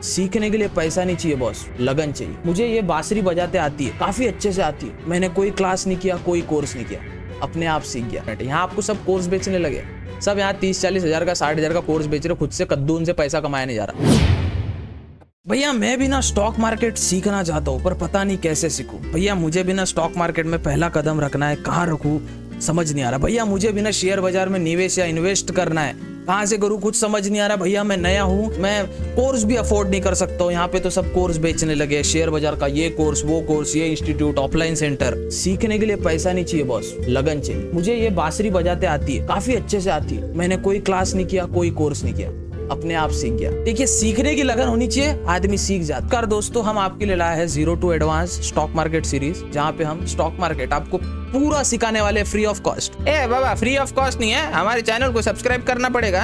सीखने के लिए पैसा नहीं चाहिए बॉस, लगन चाहिए। मुझे ये बांसुरी बजाते आती है, काफी अच्छे से आती है। मैंने कोई क्लास नहीं किया, कोई कोर्स नहीं किया, अपने आप सीख गया। यहाँ आपको सब कोर्स बेचने लगे, सब यहाँ 30-40 हजार का 60 हजार का कोर्स बेच रहे, खुद से कद्दू उनसे पैसा कमाया नहीं जा रहा। भैया मैं भी ना स्टॉक मार्केट सीखना चाहता हूँ, पर पता नहीं कैसे सीखूं। भैया मुझे भी ना स्टॉक मार्केट में पहला कदम रखना है, कहाँ रखूँ समझ नहीं आ रहा। भैया मुझे भी ना शेयर बाजार में निवेश या इन्वेस्ट करना है, कहाँ से करूँ कुछ समझ नहीं आ रहा। भैया मैं नया हूँ, मैं कोर्स भी अफोर्ड नहीं कर सकता हूँ। यहाँ पे तो सब कोर्स बेचने लगे, शेयर बाजार का ये कोर्स, वो कोर्स, ये इंस्टीट्यूट, ऑफलाइन सेंटर। सीखने के लिए पैसा नहीं चाहिए बॉस, लगन चाहिए। मुझे ये बांसुरी बजाते आती है, काफी अच्छे से आती है। मैंने कोई क्लास नहीं किया, कोई कोर्स नहीं किया, अपने आप सीख गया। देखिए सीखने की लगन होनी चाहिए, आदमी सीख जाता। कर दोस्तों हम आपके लिए लाए हैं 0 to advance stock market series, जहाँ पे हम स्टॉक मार्केट आपको पूरा सिखाने वाले free of cost. A Baba free of cost नहीं है, हमारे चैनल को सब्सक्राइब करना पड़ेगा।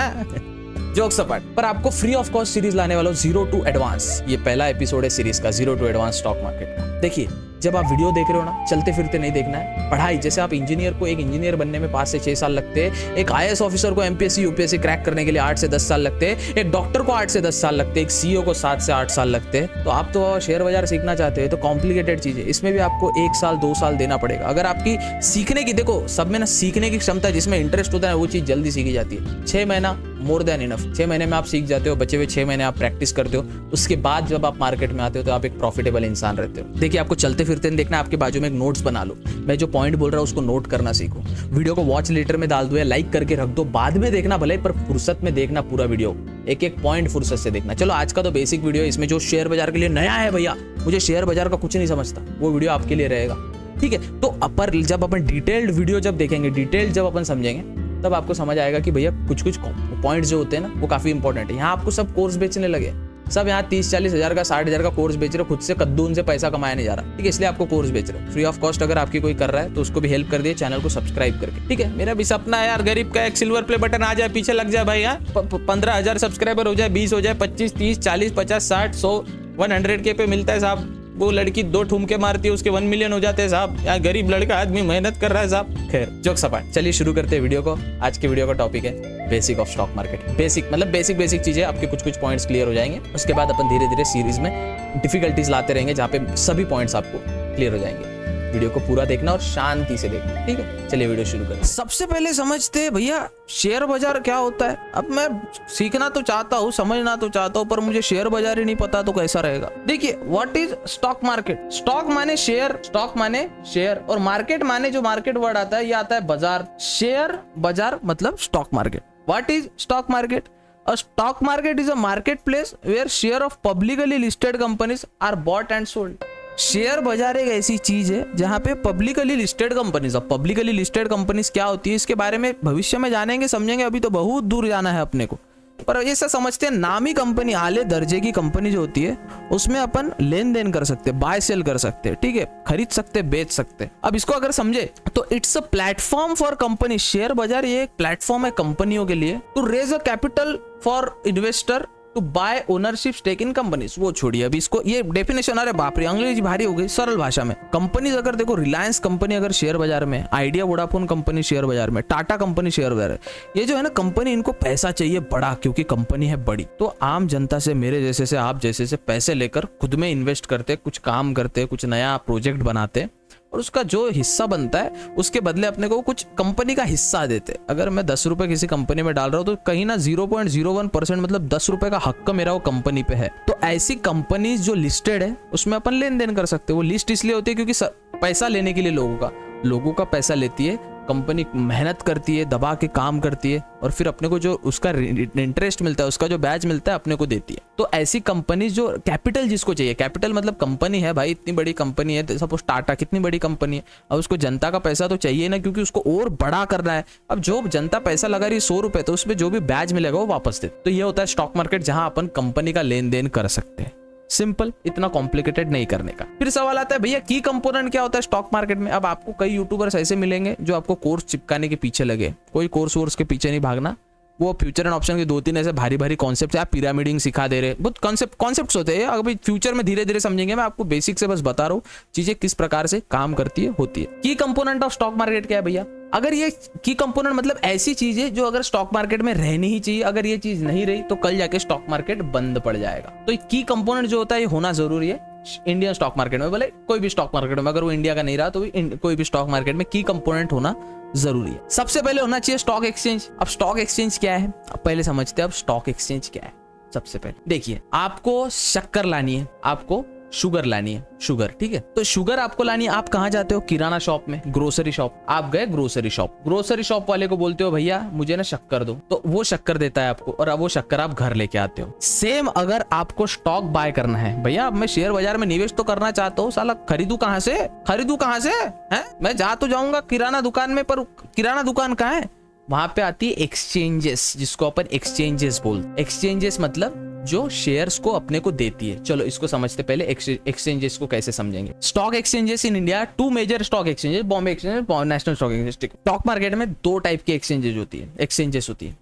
जोक सपाट, पर आपको फ्री ऑफ कॉस्ट सीरीज लाने वाला 0 to एडवांस। ये पहला एपिसोड है सीरीज का 0 to एडवांस स्टॉक मार्केट का। देखिए जब आप वीडियो देख रहे हो ना, चलते फिरते नहीं देखना है। पढ़ाई जैसे आप इंजीनियर को, एक इंजीनियर बनने में 5 से 6 साल लगते हैं, एक IAS ऑफिसर को MPSC UPSC क्रैक करने के लिए 8 से 10 साल लगते हैं, एक डॉक्टर को 8 से 10 साल लगते हैं, एक CEO को 7 से 8 साल लगते हैं। तो आप तो शेयर बाजार सीखना चाहते हैं तो कॉम्प्लिकेटेड चीज है, इसमें भी आपको 1 साल 2 साल देना पड़ेगा। अगर आपकी सीखने की, देखो सब में ना सीखने की क्षमता, जिसमें इंटरेस्ट होता है वो चीज जल्दी सीखी जाती है। 6 महीना मोर देन इनफ, 6 महीने में आप सीख जाते हो, बचे हुए 6 महीने आप प्रैक्टिस करते हो। उसके बाद जब आप मार्केट में आते हो तो आप एक प्रॉफिटेबल इंसान रहते हो। देखिए आपको चलते फिरते देखना है, आपके बाजू में एक नोट्स बना लो। मैं जो पॉइंट बोल रहा हूँ उसको नोट करना सीखो। वीडियो को वॉच लेटर में डाल दो या लाइक करके रख दो, बाद में देखना भले, पर फुर्सत में देखना पूरा वीडियो, एक एक पॉइंट फुर्सत से देखना। चलो आज का तो बेसिक वीडियो है, इसमें जो शेयर बाजार के लिए नया है, भैया मुझे शेयर बाजार का कुछ नहीं समझता, वो वीडियो आपके लिए रहेगा, ठीक है। तो अपर जब अपन डिटेल्ड वीडियो जब देखेंगे, डिटेल्ड जब अपन समझेंगे, तब आपको समझ आएगा कि भैया कुछ कुछ पॉइंट्स जो होते हैं ना वो काफी इंपॉर्टेंट है। यहाँ आपको सब कोर्स बेचने लगे, सब यहाँ 30-40 हजार का 60 हजार का कोर्स बेच रहे हो, खुद से कद्दू उनसे पैसा कमाया नहीं जा रहा, ठीक है, इसलिए आपको कोर्स बेच रहे हो फ्री ऑफ कॉस्ट। अगर आपकी कोई कर रहा है तो उसको भी हेल्प कर दिए, चैनल को सब्सक्राइब करके, ठीक है। मेरा भी सपना है यार, गरीब का एक सिल्वर प्ले बटन आ जाए, पीछे लग जाए भाई, यहाँ 15,000 सब्सक्राइबर हो जाए, 20 हो जाए, 25, 30, 40, 50, 60, 100, 100K पे मिलता है साहब। वो लड़की 2 ठुमके मारती है, उसके 1 मिलियन हो जाते हैं साहब। यार गरीब लड़का आदमी मेहनत कर रहा है साहब। खैर जोक सपाट, चलिए शुरू करते हैं वीडियो को। आज के वीडियो का टॉपिक है basic of stock market. Basic मतलब बेसिक चीजें, आपके कुछ पॉइंट्स क्लियर हो जाएंगे। उसके बाद अपन धीरे धीरे सीरीज में डिफिकल्टीज लाते रहेंगे, जहाँ पे सभी पॉइंट्स आपको क्लियर हो जाएंगे। वीडियो को पूरा देखना और शांति से देखना, ठीक है। चलिए वीडियो शुरू करें। सबसे पहले समझते हैं भैया शेयर बाजार क्या होता है। अब मैं सीखना तो चाहता हूँ, समझना तो चाहता हूँ, पर मुझे शेयर बाजार ही नहीं पता तो कैसा रहेगा। देखिए what is stock market. Stock माने शेयर, स्टॉक माने शेयर, और मार्केट माने जो मार्केट वर्ड आता है ये आता है बाजार। शेयर बाजार मतलब stock market. What is stock market? A stock market is a marketplace where share of publicly listed companies are bought and sold. Share बाजार एक ऐसी चीज है जहां पे पब्लिकली लिस्टेड कंपनीज, अब पब्लिकली लिस्टेड कंपनीज क्या होती है इसके बारे में भविष्य में जानेंगे, समझेंगे, अभी तो बहुत दूर जाना है अपने को। पर ऐसा समझते हैं नामी कंपनी, आले दर्जे की कंपनी जो होती है उसमें अपन लेन देन कर सकते हैं, बाय सेल कर सकते हैं, ठीक है, खरीद सकते, बेच सकते। अब इसको अगर समझे तो it's a platform for company. Share बाजार ये एक प्लेटफॉर्म है कंपनियों के लिए to raise a capital for investor to buy ownership stake in companies. वो छोड़िए अभी इसको, ये डेफिनेशन, अरे बाप रे अंग्रेजी भारी हो गई, सरल भाषा में कंपनीज अगर देखो, रिलायंस कंपनी अगर शेयर बाजार में, आइडिया वोडाफोन कंपनी शेयर बाजार में, टाटा कंपनी शेयर बाजार, ये जो है ना कंपनी, इनको पैसा चाहिए बड़ा, क्योंकि कंपनी है बड़ी। तो आम जनता से, मेरे जैसे से, आप जैसे से पैसे लेकर खुद में इन्वेस्ट करते, कुछ काम करते, कुछ नया प्रोजेक्ट बनाते, और उसका जो हिस्सा बनता है उसके बदले अपने को कुछ कंपनी का हिस्सा देते। अगर मैं 10 रुपए किसी कंपनी में डाल रहा हूँ तो कहीं ना 0.01% मतलब 10 रुपए का हक मेरा वो कंपनी पे है। तो ऐसी कंपनीज जो लिस्टेड है उसमें अपन लेन देन कर सकते हैं। वो लिस्ट इसलिए होती है क्योंकि पैसा लेने के लिए लोगों का पैसा लेती है कंपनी, मेहनत करती है, दबा के काम करती है, और फिर अपने को जो उसका इंटरेस्ट मिलता है, उसका जो बैच मिलता है अपने को देती है। तो ऐसी कंपनी जो कैपिटल जिसको चाहिए, कैपिटल मतलब कंपनी है भाई, इतनी बड़ी कंपनी है, सपोज टाटा कितनी बड़ी कंपनी है, अब उसको जनता का पैसा तो चाहिए ना, क्योंकि उसको और बड़ा करना है। अब जो जनता पैसा लगा रही है 100 रुपए, तो उसमें जो भी बैच मिलेगा वो वापस दे। तो ये होता है स्टॉक मार्केट, जहां अपन कंपनी का लेन देन कर सकते हैं। सिंपल, इतना कॉम्प्लिकेटेड नहीं करने का। फिर सवाल आता है भैया की कंपोनेंट क्या होता है स्टॉक मार्केट में। अब आपको कई यूट्यूबर्स ऐसे मिलेंगे जो आपको कोर्स चिपकाने के पीछे लगे। कोई कोर्स वोर्स के पीछे नहीं भागना, वो फ्यूचर एंड ऑप्शन के 2-3 ऐसे भारी कॉन्सेप्ट है, आप पिरामिडिंग सिखा दे रहे, बहुत कॉन्सेप्ट्स होते हैं। अभी फ्यूचर में धीरे धीरे समझेंगे, मैं आपको बेसिक से बस बता रहा हूँ चीजें किस प्रकार से काम करती है, होती है। की कंपोनेंट ऑफ स्टॉक मार्केट क्या है भैया? अगर ये की कंपोनेंट मतलब ऐसी चीज है जो अगर स्टॉक मार्केट में रहनी ही चाहिए, अगर ये चीज नहीं रही तो कल जाके स्टॉक मार्केट बंद पड़ जाएगा। तो की कंपोनेंट जो होता है ये होना जरूरी है इंडियन स्टॉक मार्केट में, भले कोई भी स्टॉक मार्केट में, अगर वो इंडिया का नहीं रहा तो भी कोई भी स्टॉक मार्केट में की कंपोनेंट होना जरूरी है। सबसे पहले होना चाहिए स्टॉक एक्सचेंज। अब स्टॉक एक्सचेंज क्या है, अब पहले समझते हैं अब स्टॉक एक्सचेंज क्या है। सबसे पहले देखिए, आपको शक्कर लानी है, आपको शुगर लानी है, शुगर, ठीक है। तो शुगर आपको लानी है, आप कहाँ जाते हो, किराना शॉप में, ग्रोसरी शॉप। आप गए ग्रोसरी शॉप, ग्रोसरी शॉप वाले को बोलते हो भैया मुझे ना शक्कर दो, तो वो शक्कर देता है आपको और अब वो शक्कर आप घर लेके आते हो। सेम अगर आपको स्टॉक बाय करना है, भैया अब मैं शेयर बाजार में निवेश तो करना चाहता हूँ, साला खरीदू कहाँ से, खरीदू कहाँ से है, मैं जा तो जाऊंगा किराना दुकान में, पर किराना दुकान कहाँ है, वहां पे आती है एक्सचेंजेस, जिसको अपन एक्सचेंजेस बोलते। एक्सचेंजेस मतलब जो शेयर्स को अपने को देती है। चलो इसको समझते पहले एक्सचेंजेस को कैसे समझेंगे। Stock exchanges in India, two major stock exchanges, Bombay exchange, national stock exchange. Stock market में दो टाइप की एक्सचेंजेस होती है।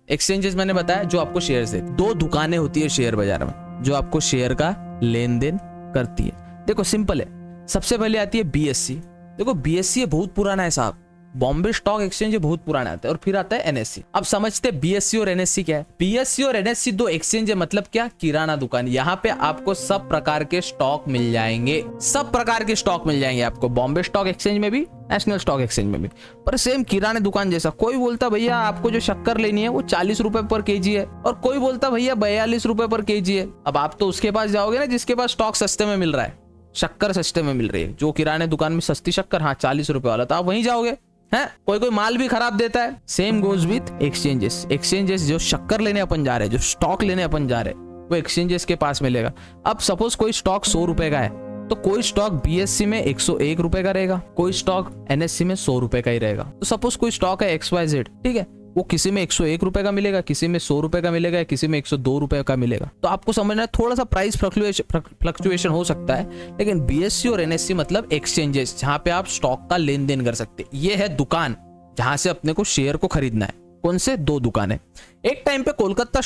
एक्सचेंजेस मैंने बताया जो आपको शेयर्स देती है। दो दुकानें होती है शेयर बाजार में जो आपको शेयर का लेन देन करती है। देखो सिंपल है, सबसे पहले आती है बीएससी। देखो बीएससी बहुत पुराना है साहब, बॉम्बे स्टॉक एक्सचेंज बहुत पुराना आता है, और फिर आता है एनएससी। अब समझते हैं बीएससी और एनएससी क्या है। बीएससी और एनएससी दो एक्सचेंज है, मतलब क्या, किराना दुकान। यहाँ पे आपको सब प्रकार के स्टॉक मिल जाएंगे, सब प्रकार के स्टॉक मिल जाएंगे आपको, बॉम्बे स्टॉक एक्सचेंज में भी, नेशनल स्टॉक एक्सचेंज में भी, पर सेम किराने दुकान जैसा। कोई बोलता भैया आपको जो शक्कर लेनी है वो 40 रुपए पर केजी है, और कोई बोलता भैया 42 रुपए पर केजी है। अब आप तो उसके पास जाओगे ना जिसके पास स्टॉक सस्ते में मिल रहा है, शक्कर सस्ते में मिल रही है, जो किराने दुकान में सस्ती शक्कर, हाँ 40 रुपए वाला, तो आप वहीं जाओगे है। कोई माल भी खराब देता है। Same goes with exchanges. Exchanges जो शक्कर लेने अपन जा रहे हैं, जो स्टॉक लेने अपन जा रहे हैं, वो एक्सचेंजेस के पास मिलेगा। अब सपोज कोई स्टॉक 100 रुपए का है, तो कोई स्टॉक बीएससी में 101 रुपए का रहेगा, कोई स्टॉक एनएससी में 100 रुपए का ही रहेगा। तो सपोज कोई स्टॉक है XYZ, ठीक है, वो किसी में 101 रुपए का मिलेगा, किसी में 100 रुपए का मिलेगा, किसी में 102 रुपए का मिलेगा। तो आपको समझना है थोड़ा सा प्राइस फ्लक्चुएशन हो सकता है, लेकिन बीएससी और एनएससी मतलब एक्सचेंजेस जहां पे आप स्टॉक का लेन देन कर सकते हैं। ये है दुकान जहां से अपने को शेयर को खरीदना है। कौन से, दो दुकानें। एक टाइम पे कलकत्ता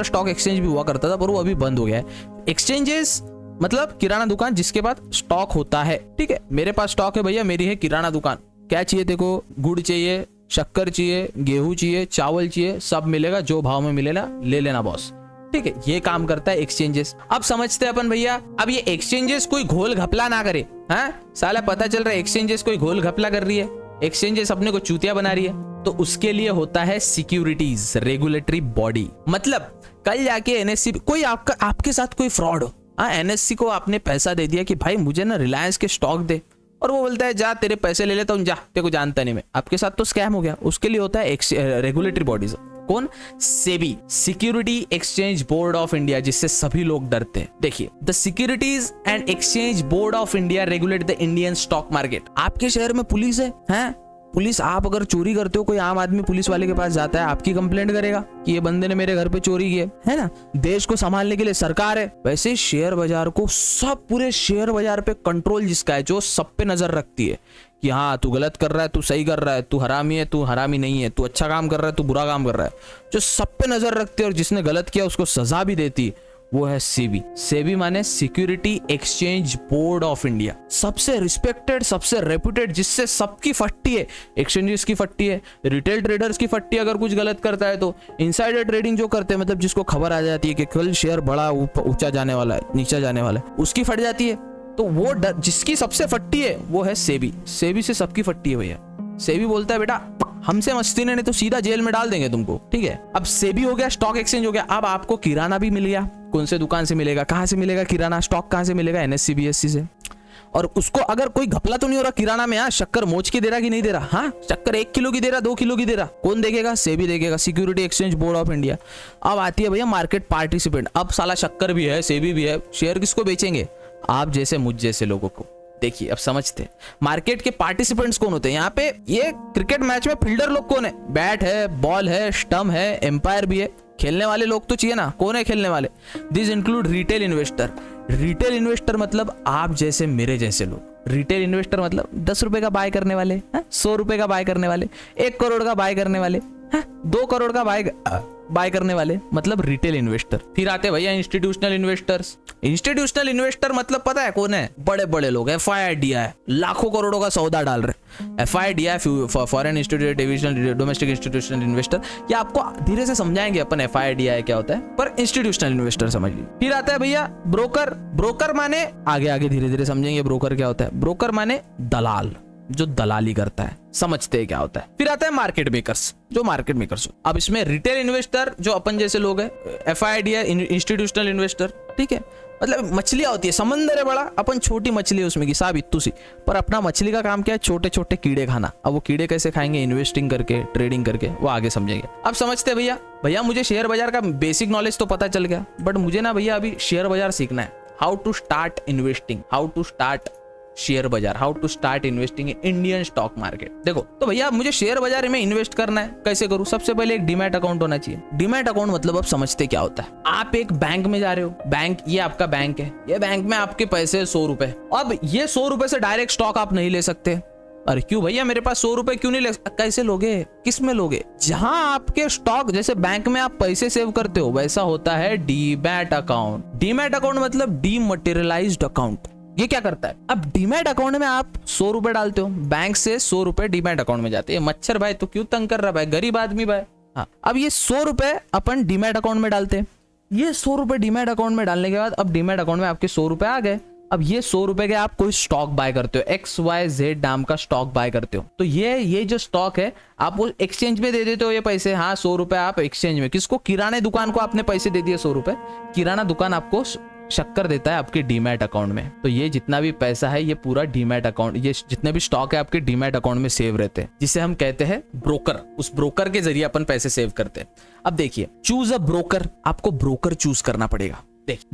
स्टॉक एक्सचेंज भी हुआ करता था, पर वो अभी बंद हो गया है। एक्सचेंजेस मतलब किराना दुकान जिसके पास स्टॉक होता है, ठीक है। मेरे पास स्टॉक है भैया, मेरी है किराना दुकान। क्या चाहिए देखो, गुड़ चाहिए, शक्कर चाहिए, गेहूं चाहिए, चावल चाहिए, सब मिलेगा, जो भाव में मिलेगा ले लेना बॉस, ठीक है। ये काम करता है एक्सचेंजेस। अब समझते हैं अपन भैया, अब ये एक्सचेंजेस कोई घोल घपला ना करे, हाँ साला पता चल रहा है एक्सचेंजेस कोई घोल घपला कर रही है, एक्सचेंजेस अपने को चूतिया बना रही है। तो उसके लिए होता है सिक्योरिटीज रेगुलेटरी बॉडी। मतलब कल जाके एनएससी, कोई आपके साथ कोई फ्रॉड हो, हाँ एनएससी को आपने पैसा दे दिया कि भाई मुझे ना रिलायंस के स्टॉक दे, और वो बोलता है जा तेरे पैसे ले लेता हूँ, जा तेरे को जानता नहीं मैं, आपके साथ तो स्कैम हो गया। उसके लिए होता है रेगुलेटरी बॉडीज। कौन, SEBI, security exchange board of India, जिससे सभी लोग डरते हैं। देखिए, the securities and exchange board of India regulate the Indian stock market. आपके शहर में पुलिस है, हैं? पुलिस, आप अगर चोरी करते हो, कोई आम आदमी पुलिस वाले के पास जाता है, आपकी कंप्लेंट करेगा कि ये बंदे ने मेरे घर पे चोरी की है ना। देश को संभालने के लिए सरकार है। वैसे शेयर बाजार को, सब पूरे शेयर बाजार पे कंट्रोल जिसका है, जो सब पे नजर रखती है कि हाँ तू गलत कर रहा है, तू सही कर रहा है, तू हरामी है, तू हरामी नहीं है, तू अच्छा काम कर रहा है, तू बुरा काम कर रहा है, जो सब पे नजर रखती है और जिसने गलत किया उसको सजा भी देती, वो है सेबी। सेबी माने security exchange board of India. सबसे रिस्पेक्टेड, सबसे रेप्यूटेड, जिससे सबकी फट्टी है, एक्सचेंजेस की फट्टी है, रिटेल ट्रेडर्स की फट्टी अगर कुछ गलत करता है तो, इनसाइडर ट्रेडिंग जो करते हैं, मतलब जिसको खबर आ जाती है कि कल शेयर बड़ा ऊंचा जाने वाला है, नीचा जाने वाला है, उसकी फट जाती है। तो वो जिसकी सबसे फट्टी है वो है सेबी। सेबी से सबकी फट्टी है भैया। सेबी बोलता है बेटा हमसे मस्ती नहीं तो सीधा जेल में डाल देंगे तुमको, ठीक है। अब सेबी हो गया, स्टॉक एक्सचेंज हो गया। अब आपको किराना भी मिल गया। कौन से दुकान से मिलेगा, कहां से मिलेगा किराना, स्टॉक कहां से मिलेगा, एनएससी बीएससी से। और उसको अगर कोई घपला तो नहीं हो रहा किराना में, हाँ शक्कर मोच के दे रहा कि नहीं दे रहा, हाँ शक्कर 1 किलो की दे रहा, 2 किलो की दे रहा, कौन देखेगा, सेबी देखेगा, security exchange board of India. अब आती है भैया मार्केट पार्टिसिपेंट। अब साला शक्कर भी है, सेबी भी है, शेयर किसको बेचेंगे, आप जैसे मुझ जैसे लोगों को। देखिए अब समझते हैं मार्केट के पार्टिसिपेंट्स कौन होते हैं। यहाँ पे ये क्रिकेट मैच में फील्डर लोग कौन है, बैट है, बॉल है, स्टंप है, एम्पायर भी है, खेलने वाले लोग तो चाहिए ना, कौन है खेलने वाले। This include retail investor. Retail investor मतलब आप जैसे मेरे जैसे लोग। रिटेल इन्वेस्टर मतलब 10 रुपए का बाय करने वाले, 100 रुपए का बाय करने वाले, 1 करोड़ का बाय करने वाले, 2 करोड़ का बाय करने वाले, मतलब रिटेल इन्वेस्टर। फिर आते भैया इंस्टीट्यूशनल इन्वेस्टर्स। इंस्टीट्यूशनल इन्वेस्टर मतलब पता है कौन है? बड़े बड़े लोग, FIDI है, लाखों करोड़ों का सौदा डाल रहे। FIDI foreign institute divisional domestic institutional investor, ये आपको धीरे से समझाएंगे अपन FIDI क्या होता है, पर इंस्टीट्यूशनल इन्वेस्टर समझ लीजिए। फिर आता है भैया ब्रोकर। ब्रोकर माने आगे आगे धीरे धीरे समझेंगे ब्रोकर क्या होता है। ब्रोकर माने दलाल, जो दलाली करता है, समझते हैं क्या होता है। फिर आता है मार्केट मेकर्स, जो मार्केट मेकर्स हो। अब इसमें रिटेल इन्वेस्टर जो अपन जैसे लोग हैं, FIDI इंस्टीट्यूशनल इन्वेस्टर, ठीक है, मतलब मछलियां होती है, समंदर है बड़ा, अपन छोटी मछली है उसमें की साब इत्तू सी, पर अपना मछली का काम क्या है? छोटे छोटे कीड़े खाना। अब वो कीड़े कैसे खाएंगे? इन्वेस्टिंग करके, ट्रेडिंग करके, वो आगे समझेंगे। अब समझते हैं भैया। भैया मुझे शेयर बाजार का बेसिक नॉलेज तो पता चल गया, बट मुझे ना भैया अभी शेयर बाजार सीखना है। How to start investing, how to start share बाजार, how to start investing in Indian stock market. देखो तो भैया मुझे शेयर बाजार में इन्वेस्ट करना है, कैसे करूं? सबसे पहले एक डीमैट अकाउंट होना चाहिए। डीमैट अकाउंट मतलब आप समझते क्या होता है? आप एक बैंक में जा रहे हो, बैंक, ये आपका बैंक है, ये बैंक में आपके पैसे 100 रुपए। अब ये 100 रुपए से डायरेक्ट स्टॉक आप नहीं ले सकते। अरे क्यों भैया, मेरे पास 100 रुपए क्यों नहीं ले? कैसे लोगे? किस में लोगे? जहां आपके स्टॉक, जैसे बैंक में आप पैसे सेव करते हो, वैसा होता है डीमैट अकाउंट। डीमैट अकाउंट मतलब डीमटेरियलाइज्ड अकाउंट। ये क्या करता है? अब डीमैट अकाउंट में आप 100 रुपए डालते हो, बैंक से 100 रुपए डीमैट अकाउंट में जाते हैं। मच्छर भाई तो क्यों तंग कर रहा भाई, गरीब आदमी भाई। हाँ, अब ये 100 रुपए अपन डीमैट अकाउंट में डालते हैं। ये 100 रुपए डीमैट अकाउंट में डालने के बाद अब डीमैट अकाउंट में आपके 100 रुपए आ गए। अब ये 100 रुपए के आप कोई स्टॉक बाय करते हो, XYZ नाम का स्टॉक बाय करते हो, तो ये जो स्टॉक है आप वो एक्सचेंज में दे देते हो ये पैसे। हाँ, 100 रुपए आप एक्सचेंज में, किसको? किराने दुकान को आपने पैसे दे दिए 100 रुपए, किराना दुकान आपको शक्कर देता है आपके डीमैट अकाउंट में। तो ये जितना भी पैसा है ये पूरा डीमैट अकाउंट, ये जितने भी स्टॉक है आपके डीमैट अकाउंट में सेव रहते हैं, जिसे हम कहते हैं ब्रोकर। उस ब्रोकर के जरिए अपन पैसे सेव करते हैं। अब देखिए, चूज अ ब्रोकर, आपको ब्रोकर चूज करना पड़ेगा।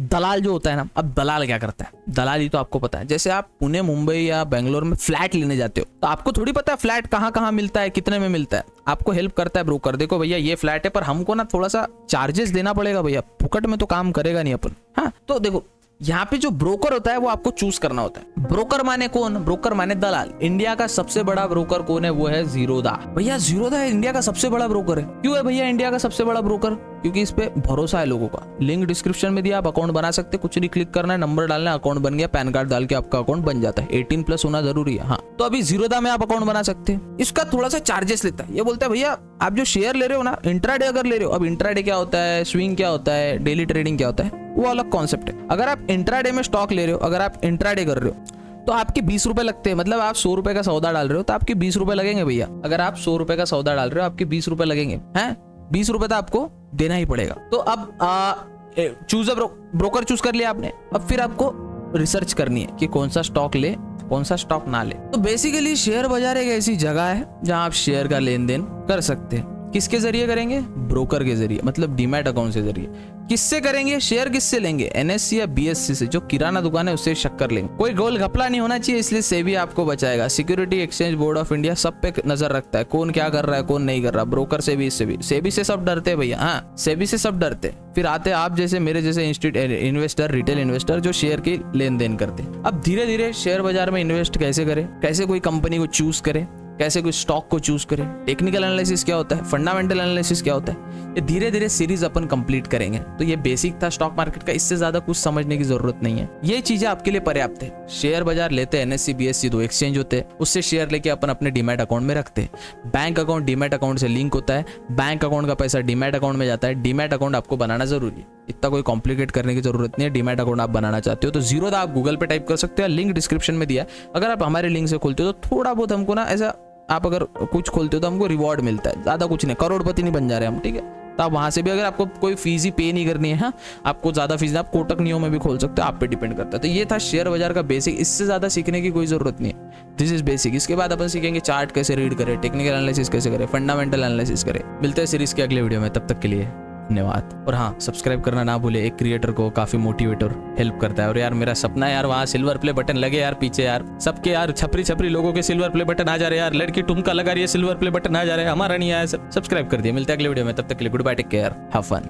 दलाल जो होता है ना, अब दलाल क्या करता है? दलाल ही तो आपको पता है, जैसे आप पुणे, मुंबई या बेंगलोर में फ्लैट लेने जाते हो, तो आपको थोड़ी पता है फ्लैट कहाँ कहाँ मिलता है, कितने में मिलता है। आपको हेल्प करता है ब्रोकर। देखो भैया ये फ्लैट है, पर हमको ना थोड़ा सा चार्जेस देना पड़ेगा भैया, फुकट में तो काम करेगा नहीं अपन। हाँ, तो देखो यहाँ पे जो ब्रोकर होता है वो आपको चूज करना होता है। ब्रोकर माने कौन? ब्रोकर माने दलाल। इंडिया का सबसे बड़ा ब्रोकर कौन है? वो है जीरोधा। भैया जीरोधा इंडिया का सबसे बड़ा ब्रोकर है। क्यों है भैया इंडिया का सबसे बड़ा ब्रोकर? क्योंकि इस पे भरोसा है लोगों का। लिंक डिस्क्रिप्शन में दिया, आप अकाउंट बना सकते, कुछ नहीं, क्लिक करना है, नंबर डालना है, अकाउंट बन गया, पैन कार्ड डाल के आपका अकाउंट बन जाता है। 18+ होना जरूरी है। हाँ, तो अभी जीरोधा में आप अकाउंट बना सकते हैं। इसका थोड़ा सा चार्जेस लेता है। ये बोलता है भैया आप जो शेयर ले रहे हो ना, इंट्राडे अगर ले रहे हो, अब इंट्राडे क्या होता है, स्विंग क्या होता है, डेली ट्रेडिंग क्या होता है, वो अलग कॉन्सेप्ट है। अगर आप इंट्राडे में स्टॉक ले रहे हो, अगर आप इंट्राडे कर रहे हो, तो आपके 20 रुपए लगते हैं। मतलब आप 100 रुपए का सौदा डाल रहे हो तो आपके 20 रुपए लगेंगे भैया। अगर आप 100 रुपए का सौदा डाल रहे हो आपके 20 रुपए लगेंगे। हैं, 20 रुपए तो आपको देना ही पड़ेगा। तो अब चूज ब्रोकर चूज कर लिया आपने। अब फिर आपको रिसर्च करनी है कि कौन सा स्टॉक ले, कौन सा स्टॉक ना ले। तो बेसिकली शेयर बाजार एक ऐसी जगह है जहां आप शेयर का लेन देन कर सकते हैं। किसके जरिए करेंगे? ब्रोकर के जरिए, मतलब डीमैट अकाउंट से जरिए। किससे करेंगे? शेयर किससे लेंगे? NSE या BSE से, जो किराना दुकान है उससे शक्कर लेंगे। कोई गोल घपला नहीं होना चाहिए, इसलिए सेबी आपको बचाएगा। Security exchange board of India सब पे नजर रखता है, कौन क्या कर रहा है, कौन नहीं कर रहा। ब्रोकर से भी, सेबी से सब डरते हैं भैया। हाँ, सेबी से सब डरते। फिर आते आप जैसे मेरे जैसे इन्वेस्टर, रिटेल इन्वेस्टर जो शेयर की लेन देन करते। अब धीरे धीरे शेयर बाजार में इन्वेस्ट कैसे करें, कैसे कोई कंपनी को चूज करें, कैसे कोई स्टॉक को चूज करें, टेक्निकल एनालिसिस क्या होता है, फंडामेंटल एनालिसिस क्या होता है, ये धीरे धीरे सीरीज अपन कंप्लीट करेंगे। तो ये बेसिक था स्टॉक मार्केट का, इससे ज्यादा कुछ समझने की जरूरत नहीं है। ये चीजें आपके लिए पर्याप्त है। शेयर बाजार लेते हैं, NSE BSE 2 एक्सचेंज होते हैं, उससे शेयर लेके अपन अपने डीमैट अकाउंट में रखते हैं। बैंक अकाउंट डीमैट अकाउंट से लिंक होता है, बैंक अकाउंट का पैसा डीमैट अकाउंट में जाता है। डीमैट अकाउंट आपको बनाना जरूरी है, इतना कोई कॉम्प्लिकेट करने की जरूरत नहीं है। डीमैट अकाउंट आप बनाना चाहते हो तो जीरोधा आप गूगल पे टाइप कर सकते हो, लिंक डिस्क्रिप्शन में दिया है। अगर आप हमारे लिंक से खोलते हो तो थोड़ा बहुत हमको ना ऐसा, आप अगर कुछ खोलते हो तो हमको रिवॉर्ड मिलता है, ज्यादा कुछ नहीं, करोड़पति नहीं बन जा रहे हम, ठीक है। तो आप वहां से भी, अगर आपको कोई फीस ही पे नहीं करनी है, हाँ, आपको ज्यादा फीस, आप कोटक नियो में भी खोल सकते हो, आप पे डिपेंड करता है। तो ये था शेयर बाजार का बेसिक, इससे ज्यादा सीखने की कोई जरूरत नहीं है। This is basic. इसके बाद अपन सीखेंगे चार्ट कैसे रीड करें, टेक्निकल एनालिसिस कैसे करें, फंडामेंटल एनालिसिस करें। मिलते हैं सीरीज के अगले वीडियो में, तब तक के लिए धन्यवाद। और हाँ, सब्सक्राइब करना ना भूले, एक क्रिएटर को काफी मोटिवेट और हेल्प करता है। और यार मेरा सपना है यार, वहाँ सिल्वर प्ले बटन लगे यार, पीछे यार सबके यार छपरी छपरी लोगों के सिल्वर प्ले बटन आ जा रहे हैं यार, लड़की ठुमका लगा रही है, सिल्वर प्ले बटन आ जा रहे हैं, हमारा नहीं आया। सब्सक्राइब कर दिया। मिलते हैं अगले वीडियो में, तब तक के लिए goodbye, take care, have fun.